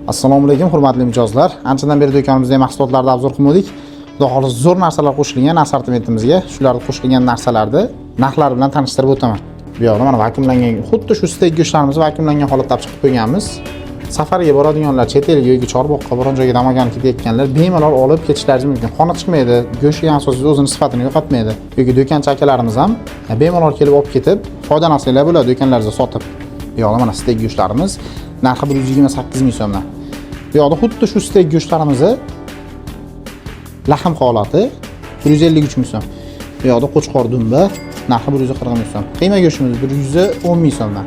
Assalomu alaykum, hurmatli mijozlar. Anchadan beri do'konimizda mahsulotlarni obzor qilmodik. Xudo xolis zo'r narsalar qo'shilgan assortimentimizga. Shularni qo'shilgan narsalarni narxlari bilan tanishtirib o'taman. Bu yoqda mana vakuumlangan, xuddi shu steak go'shtlarimizni vakuumlangan holatda chiqib qo'yganmiz. Safarga boradiganlar, chet elga yoki Chorboqqa biron joyga damagan ketayotganlar bemalol olib ketishlaringiz mumkin. Xona chiqmaydi, go'shtga asosiy o'zining sifatini yo'qotmaydi. Yoki do'konchi akalarimiz ham bemalol kelib olib ketib, foydalansanglar bo'ladi do'konlaringizda sotib. Bu yoqda mana steak go'shtlarimiz narxi 128 ming so'mdan. Bu yoqda xuddi shu steak go'shtlarimizni lahm holati 153 ming so'm. Bu yoqda qo'chqor dumba narxi 140 ming so'm. Qiyma go'shtimiz 110 ming so'mdan.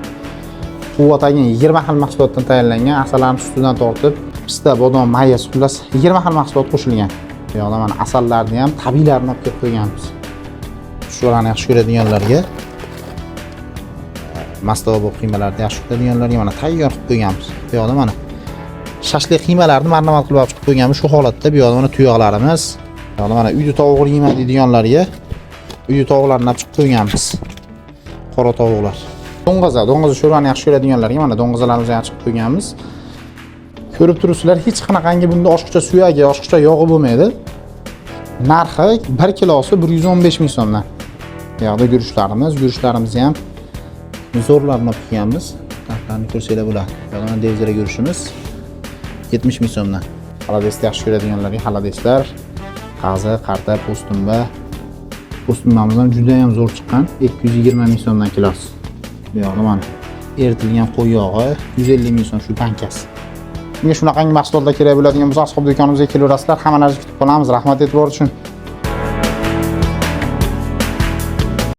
Quvvatlangan 20 xil mahsulotdan tayyorlangan asallarni ustidan tortib, pista, bodom, mayya, xullas 20 xil mahsulot qo'shilgan. Bu yoqda mana asallarni ham tabiiylarini olib kelib qo'yganmiz. Shularni yaxshi ko'radiganlarga mastava qiymalarni yaxshi ko'radiganlarga mana tayyor qilib qo'yganmiz. Bu yoqda mana shashlik qiymalarni marhamat qilib olib chiqib qo'yganmiz shu holatda. Bu yoqda mana tuyoqlarimiz. Bu yoqda mana uyda tovuq yeyman deydiganlarga uyda tovuqlarni olib chiqib qo'yganmiz. Qora tovuqlar. Do'ng'iza sho'rvani yaxshi ko'radiganlarga mana do'ng'izalarimizni yaxshi qilib qo'yganmiz. Ko'rib turibsizlar, hech qanaqangi bunda oshiqcha suyagi, oshiqcha yog'i bo'lmaydi. Narxi 1 kilosi 115 ming so'mdan. Bu yoqda guruchlarimizni ham zo'rlarni olib kelganmiz. Narxlarni ko'rsanglar bo'ladi. Bu yoqda mana devzira guruchimiz 70 ming so'mdan. Xaladesni yaxshi ko'radiganlarga xaladeslar, qazi, qarta, po'stumba. Po'stumbamiz ham juda ham zo'r chiqqan. 220 ming so'mdan kilosi. Bu yoqda mana eritilgan qo'y yog'i 150 ming so'm shu bankasi. Bunga shunaqangi mahsulotlar kerak bo'ladigan bo'lsa, asxob do'konimizga kelaverasizlar. Hammalaringizni kutib qolamiz. Rahmat e'tibor uchun.